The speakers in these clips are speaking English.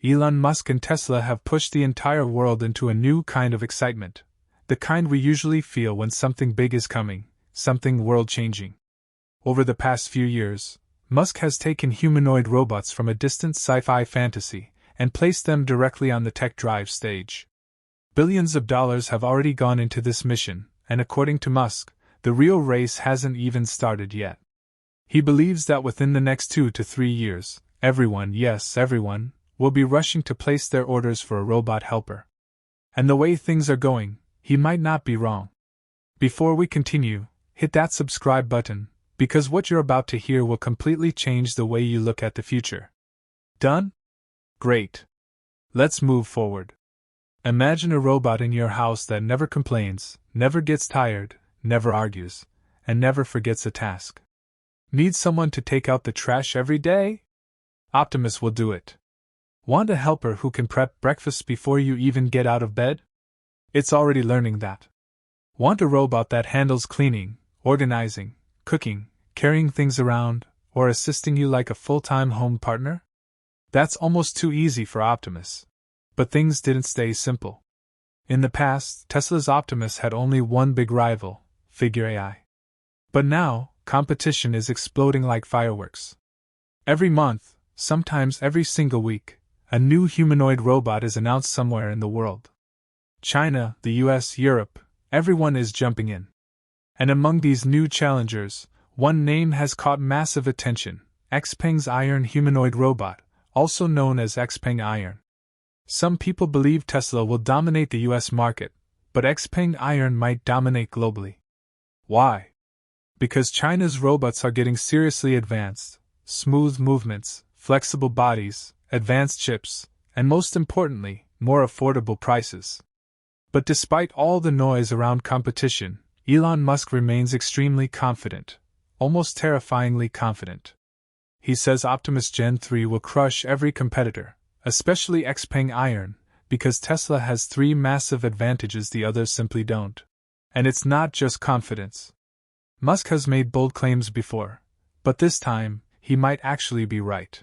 Elon Musk and Tesla have pushed the entire world into a new kind of excitement, the kind we usually feel when something big is coming, something world-changing. Over the past few years, Musk has taken humanoid robots from a distant sci-fi fantasy and placed them directly on the tech drive stage. Billions of dollars have already gone into this mission, and according to Musk, the real race hasn't even started yet. He believes that within the next 2 to 3 years, everyone, yes everyone, will be rushing to place their orders for a robot helper. And the way things are going, he might not be wrong. Before we continue, hit that subscribe button, because what you're about to hear will completely change the way you look at the future. Done? Great. Let's move forward. Imagine a robot in your house that never complains, never gets tired, never argues, and never forgets a task. Need someone to take out the trash every day? Optimus will do it. Want a helper who can prep breakfast before you even get out of bed? It's already learning that. Want a robot that handles cleaning, organizing, cooking, carrying things around, or assisting you like a full-time home partner? That's almost too easy for Optimus. But things didn't stay simple. In the past, Tesla's Optimus had only one big rival, Figure AI. But now, competition is exploding like fireworks. Every month, sometimes every single week, a new humanoid robot is announced somewhere in the world. China, the US, Europe, everyone is jumping in. And among these new challengers, one name has caught massive attention: Xpeng's Iron Humanoid Robot, also known as Xpeng Iron. Some people believe Tesla will dominate the US market, but Xpeng Iron might dominate globally. Why? Because China's robots are getting seriously advanced: smooth movements, flexible bodies, advanced chips, and most importantly, more affordable prices. But despite all the noise around competition, Elon Musk remains extremely confident, almost terrifyingly confident. He says Optimus Gen 3 will crush every competitor, especially Xpeng Iron, because Tesla has 3 massive advantages the others simply don't. And it's not just confidence. Musk has made bold claims before, but this time, he might actually be right.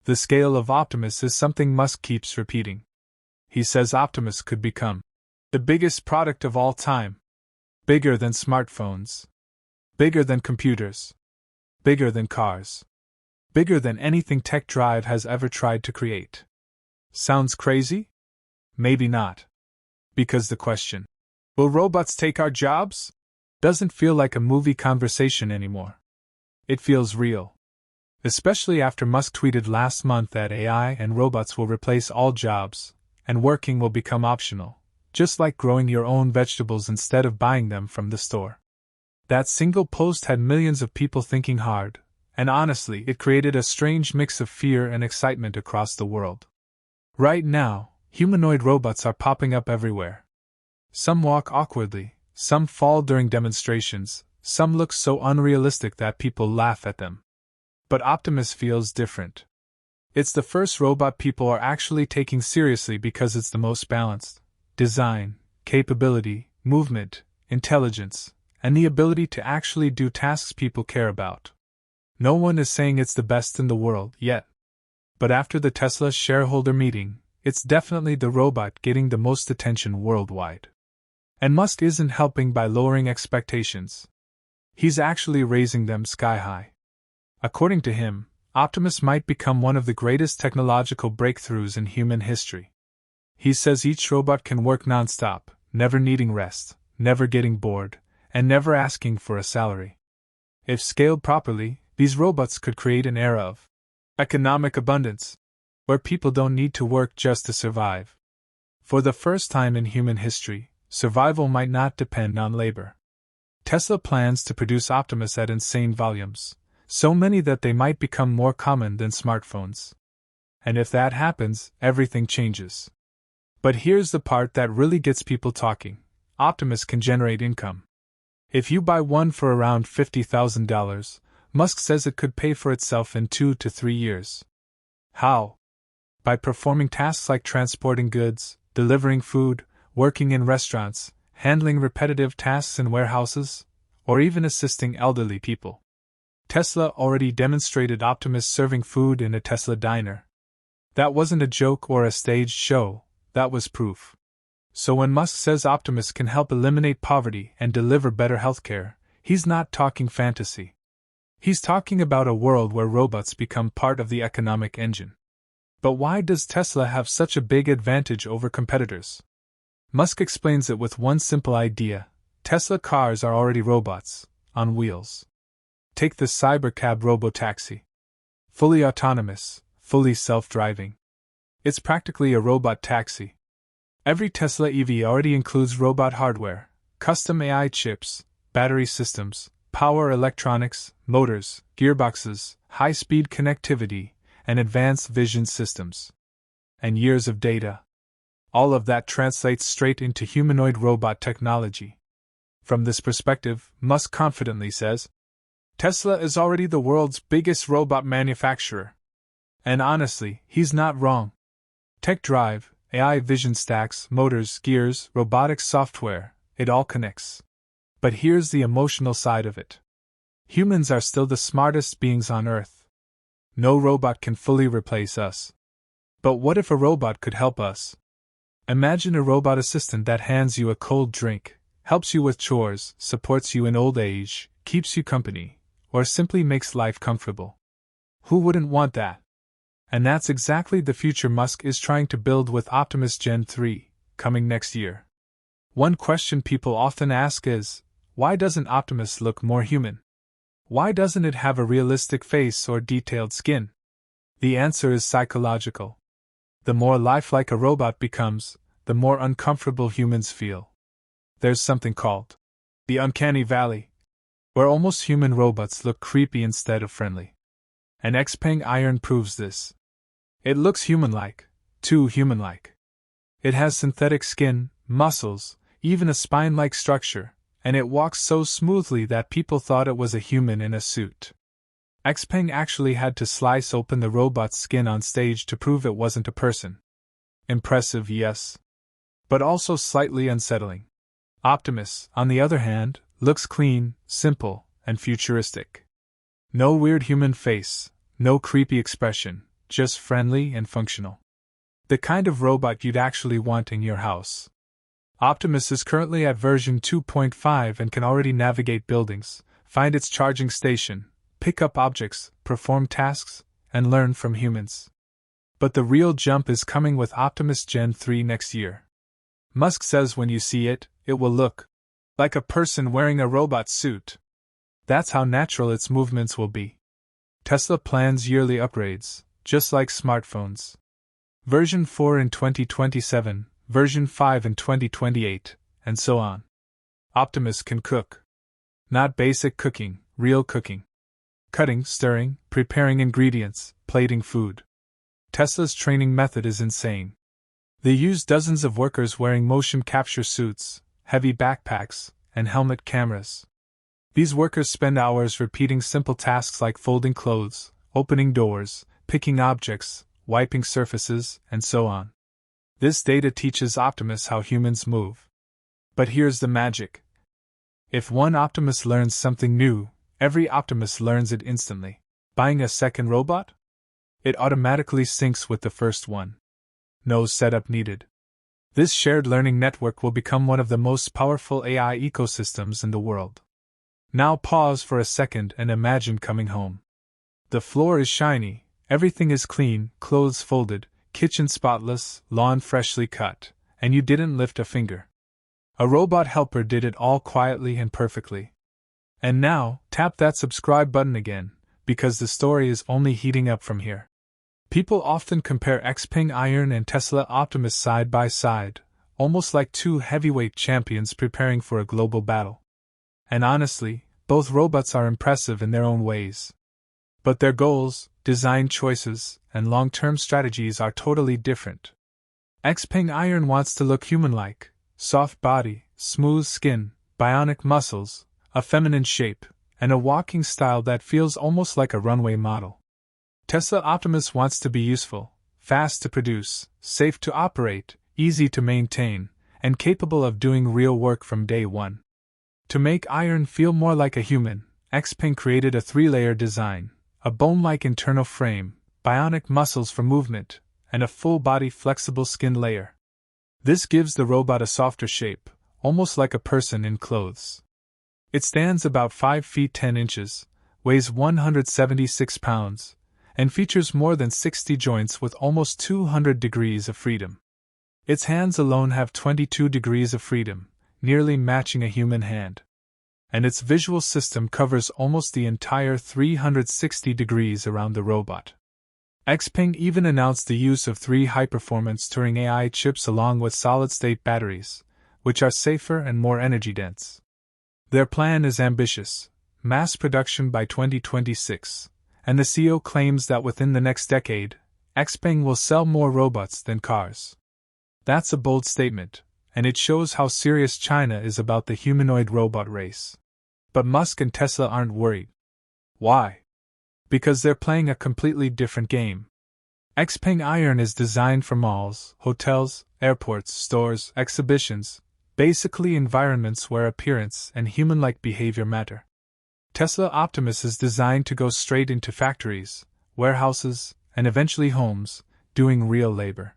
The scale of Optimus is something Musk keeps repeating. He says Optimus could become the biggest product of all time. Bigger than smartphones. Bigger than computers. Bigger than cars. Bigger than anything Tech Drive has ever tried to create. Sounds crazy? Maybe not. Because the question, will robots take our jobs? Doesn't feel like a movie conversation anymore. It feels real. Especially after Musk tweeted last month that AI and robots will replace all jobs, and working will become optional, just like growing your own vegetables instead of buying them from the store. That single post had millions of people thinking hard, and honestly, it created a strange mix of fear and excitement across the world. Right now, humanoid robots are popping up everywhere. Some walk awkwardly, some fall during demonstrations, some look so unrealistic that people laugh at them. But Optimus feels different. It's the first robot people are actually taking seriously because it's the most balanced. Design, capability, movement, intelligence, and the ability to actually do tasks people care about. No one is saying it's the best in the world yet. But after the Tesla shareholder meeting, it's definitely the robot getting the most attention worldwide. And Musk isn't helping by lowering expectations. He's actually raising them sky high. According to him, Optimus might become one of the greatest technological breakthroughs in human history. He says each robot can work non-stop, never needing rest, never getting bored, and never asking for a salary. If scaled properly, these robots could create an era of economic abundance, where people don't need to work just to survive. For the first time in human history, survival might not depend on labor. Tesla plans to produce Optimus at insane volumes, so many that they might become more common than smartphones. And if that happens, everything changes. But here's the part that really gets people talking. Optimus can generate income. If you buy one for around $50,000, Musk says it could pay for itself in 2 to 3 years. How? By performing tasks like transporting goods, delivering food, working in restaurants, handling repetitive tasks in warehouses, or even assisting elderly people. Tesla already demonstrated Optimus serving food in a Tesla diner. That wasn't a joke or a staged show, that was proof. So when Musk says Optimus can help eliminate poverty and deliver better healthcare, he's not talking fantasy. He's talking about a world where robots become part of the economic engine. But why does Tesla have such a big advantage over competitors? Musk explains it with one simple idea. Tesla cars are already robots, on wheels. Take the Cybercab robotaxi. Fully autonomous, fully self-driving. It's practically a robot taxi. Every Tesla EV already includes robot hardware, custom AI chips, battery systems, power electronics, motors, gearboxes, high-speed connectivity, and advanced vision systems. And years of data. All of that translates straight into humanoid robot technology. From this perspective, Musk confidently says, Tesla is already the world's biggest robot manufacturer. And honestly, he's not wrong. Tech drive, AI vision stacks, motors, gears, robotics software, it all connects. But here's the emotional side of it. Humans are still the smartest beings on Earth. No robot can fully replace us. But what if a robot could help us? Imagine a robot assistant that hands you a cold drink, helps you with chores, supports you in old age, keeps you company, or simply makes life comfortable. Who wouldn't want that? And that's exactly the future Musk is trying to build with Optimus Gen 3, coming next year. One question people often ask is, why doesn't Optimus look more human? Why doesn't it have a realistic face or detailed skin? The answer is psychological. The more lifelike a robot becomes, the more uncomfortable humans feel. There's something called the uncanny valley, where almost human robots look creepy instead of friendly. And Xpeng Iron proves this. It looks human-like, too human-like. It has synthetic skin, muscles, even a spine-like structure, and it walks so smoothly that people thought it was a human in a suit. Xpeng actually had to slice open the robot's skin on stage to prove it wasn't a person. Impressive, yes. But also slightly unsettling. Optimus, on the other hand, looks clean, simple, and futuristic. No weird human face, no creepy expression, just friendly and functional. The kind of robot you'd actually want in your house. Optimus is currently at version 2.5 and can already navigate buildings, find its charging station, pick up objects, perform tasks, and learn from humans. But the real jump is coming with Optimus Gen 3 next year. Musk says when you see it, it will look like a person wearing a robot suit. That's how natural its movements will be. Tesla plans yearly upgrades, just like smartphones. Version 4 in 2027, version 5 in 2028, and so on. Optimus can cook. Not basic cooking, real cooking. Cutting, stirring, preparing ingredients, plating food. Tesla's training method is insane. They use dozens of workers wearing motion capture suits, heavy backpacks, and helmet cameras. These workers spend hours repeating simple tasks like folding clothes, opening doors, picking objects, wiping surfaces, and so on. This data teaches Optimus how humans move. But here's the magic. If one Optimus learns something new, every Optimus learns it instantly. Buying a second robot? It automatically syncs with the first one. No setup needed. This shared learning network will become one of the most powerful AI ecosystems in the world. Now pause for a second and imagine coming home. The floor is shiny, everything is clean, clothes folded, kitchen spotless, lawn freshly cut, and you didn't lift a finger. A robot helper did it all quietly and perfectly. And now, tap that subscribe button again, because the story is only heating up from here. People often compare Xpeng Iron and Tesla Optimus side by side, almost like two heavyweight champions preparing for a global battle. And honestly, both robots are impressive in their own ways. But their goals, design choices, and long-term strategies are totally different. Xpeng Iron wants to look human-like, soft body, smooth skin, bionic muscles, a feminine shape, and a walking style that feels almost like a runway model. Tesla Optimus wants to be useful, fast to produce, safe to operate, easy to maintain, and capable of doing real work from day one. To make Iron feel more like a human, Xpeng created a 3-layer design, a bone-like internal frame, bionic muscles for movement, and a full-body flexible skin layer. This gives the robot a softer shape, almost like a person in clothes. It stands about 5 feet 10 inches, weighs 176 pounds, and features more than 60 joints with almost 200 degrees of freedom. Its hands alone have 22 degrees of freedom, nearly matching a human hand. And its visual system covers almost the entire 360 degrees around the robot. Xpeng even announced the use of 3 high-performance Turing AI chips along with solid-state batteries, which are safer and more energy-dense. Their plan is ambitious: mass production by 2026, and the CEO claims that within the next decade, Xpeng will sell more robots than cars. That's a bold statement, and it shows how serious China is about the humanoid robot race. But Musk and Tesla aren't worried. Why? Because they're playing a completely different game. Xpeng Iron is designed for malls, hotels, airports, stores, exhibitions, basically environments where appearance and human-like behavior matter. Tesla Optimus is designed to go straight into factories, warehouses, and eventually homes, doing real labor.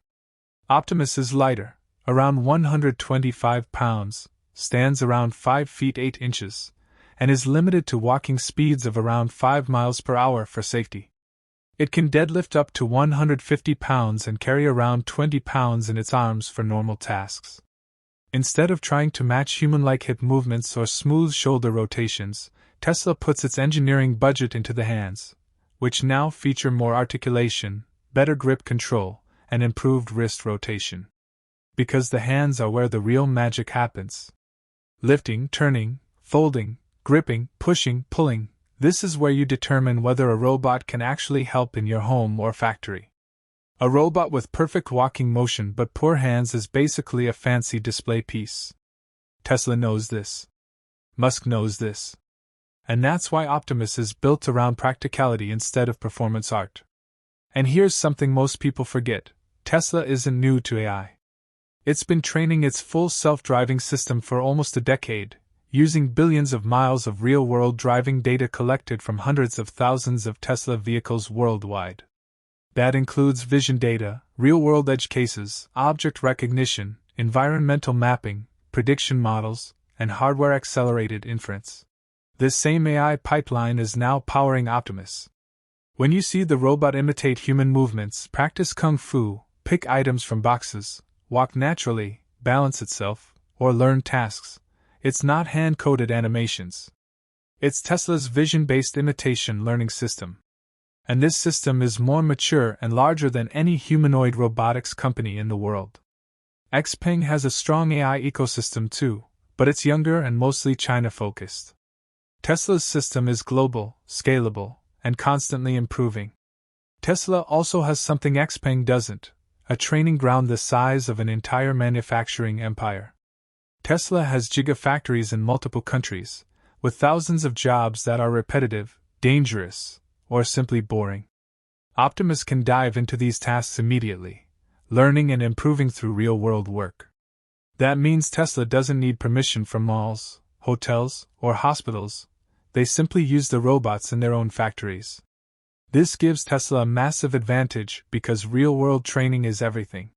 Optimus is lighter, around 125 pounds, stands around 5 feet 8 inches, and is limited to walking speeds of around 5 miles per hour for safety. It can deadlift up to 150 pounds and carry around 20 pounds in its arms for normal tasks. Instead of trying to match human-like hip movements or smooth shoulder rotations, Tesla puts its engineering budget into the hands, which now feature more articulation, better grip control, and improved wrist rotation. Because the hands are where the real magic happens. Lifting, turning, folding, gripping, pushing, pulling, this is where you determine whether a robot can actually help in your home or factory. A robot with perfect walking motion but poor hands is basically a fancy display piece. Tesla knows this. Musk knows this. And that's why Optimus is built around practicality instead of performance art. And here's something most people forget: Tesla isn't new to AI. It's been training its full self-driving system for almost a decade, using billions of miles of real-world driving data collected from hundreds of thousands of Tesla vehicles worldwide. That includes vision data, real-world edge cases, object recognition, environmental mapping, prediction models, and hardware-accelerated inference. This same AI pipeline is now powering Optimus. When you see the robot imitate human movements, practice kung fu, pick items from boxes, walk naturally, balance itself, or learn tasks, it's not hand-coded animations. It's Tesla's vision-based imitation learning system. And this system is more mature and larger than any humanoid robotics company in the world. Xpeng has a strong AI ecosystem too, but it's younger and mostly China-focused. Tesla's system is global, scalable, and constantly improving. Tesla also has something Xpeng doesn't: a training ground the size of an entire manufacturing empire. Tesla has gigafactories in multiple countries, with thousands of jobs that are repetitive, dangerous, or simply boring. Optimus can dive into these tasks immediately, learning and improving through real-world work. That means Tesla doesn't need permission from malls, hotels, or hospitals. They simply use the robots in their own factories. This gives Tesla a massive advantage because real-world training is everything.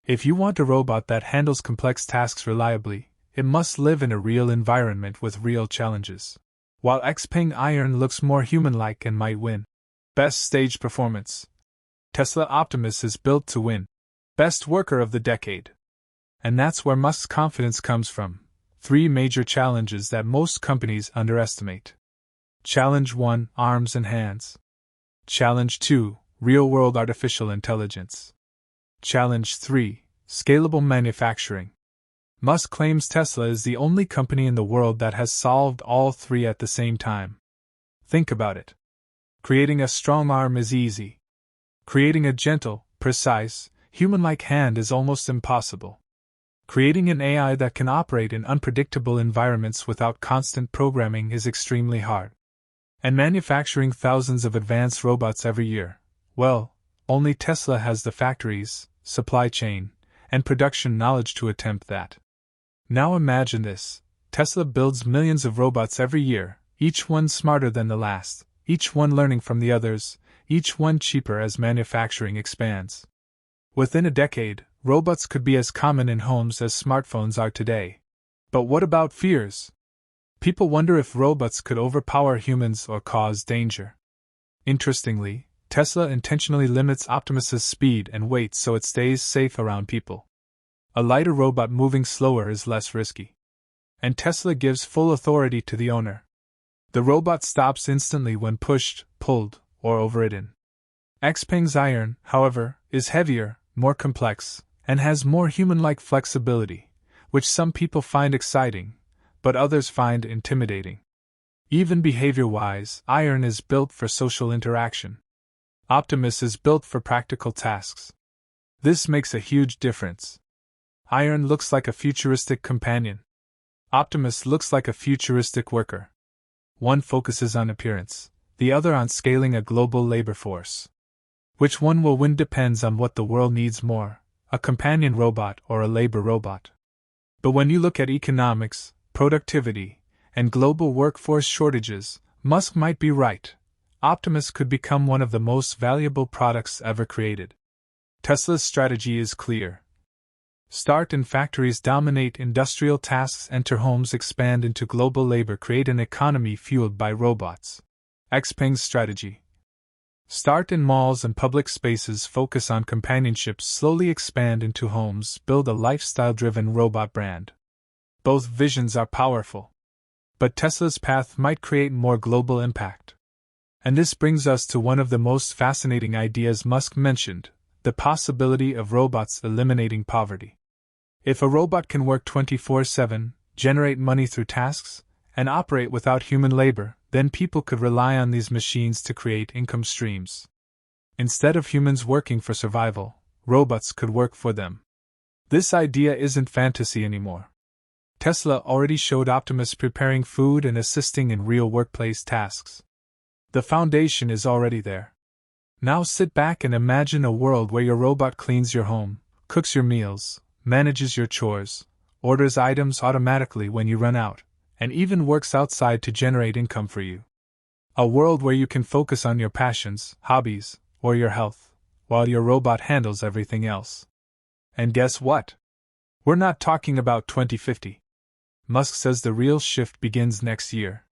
If you want a robot that handles complex tasks reliably, it must live in a real environment with real challenges. While Xpeng Iron looks more human-like and might win Best Stage Performance, Tesla Optimus is built to win Best Worker of the Decade. And that's where Musk's confidence comes from: 3 major challenges that most companies underestimate. Challenge 1: Arms and hands. Challenge 2: Real-world artificial intelligence. Challenge 3: Scalable manufacturing. Musk claims Tesla is the only company in the world that has solved all 3 at the same time. Think about it. Creating a strong arm is easy. Creating a gentle, precise, human-like hand is almost impossible. Creating an AI that can operate in unpredictable environments without constant programming is extremely hard. And manufacturing thousands of advanced robots every year, well, only Tesla has the factories, supply chain, and production knowledge to attempt that. Now imagine this: Tesla builds millions of robots every year, each one smarter than the last, each one learning from the others, each one cheaper as manufacturing expands. Within a decade, robots could be as common in homes as smartphones are today. But what about fears? People wonder if robots could overpower humans or cause danger. Interestingly, Tesla intentionally limits Optimus's speed and weight so it stays safe around people. A lighter robot moving slower is less risky. And Tesla gives full authority to the owner. The robot stops instantly when pushed, pulled, or overridden. Xpeng's iron, however, is heavier, more complex, and has more human-like flexibility, which some people find exciting, but others find intimidating. Even behavior-wise, iron is built for social interaction. Optimus is built for practical tasks. This makes a huge difference. Iron looks like a futuristic companion. Optimus looks like a futuristic worker. One focuses on appearance, the other on scaling a global labor force. Which one will win depends on what the world needs more, a companion robot or a labor robot. But when you look at economics, productivity, and global workforce shortages, Musk might be right. Optimus could become one of the most valuable products ever created. Tesla's strategy is clear. Start in factories, dominate industrial tasks, enter homes, expand into global labor, create an economy fueled by robots. Xpeng's strategy. Start in malls and public spaces, focus on companionship, slowly expand into homes, build a lifestyle-driven robot brand. Both visions are powerful. But Tesla's path might create more global impact. And this brings us to one of the most fascinating ideas Musk mentioned, the possibility of robots eliminating poverty. If a robot can work 24/7, generate money through tasks, and operate without human labor, then people could rely on these machines to create income streams. Instead of humans working for survival, robots could work for them. This idea isn't fantasy anymore. Tesla already showed Optimus preparing food and assisting in real workplace tasks. The foundation is already there. Now sit back and imagine a world where your robot cleans your home, cooks your meals, manages your chores, orders items automatically when you run out, and even works outside to generate income for you. A world where you can focus on your passions, hobbies, or your health, while your robot handles everything else. And guess what? We're not talking about 2050. Musk says the real shift begins next year.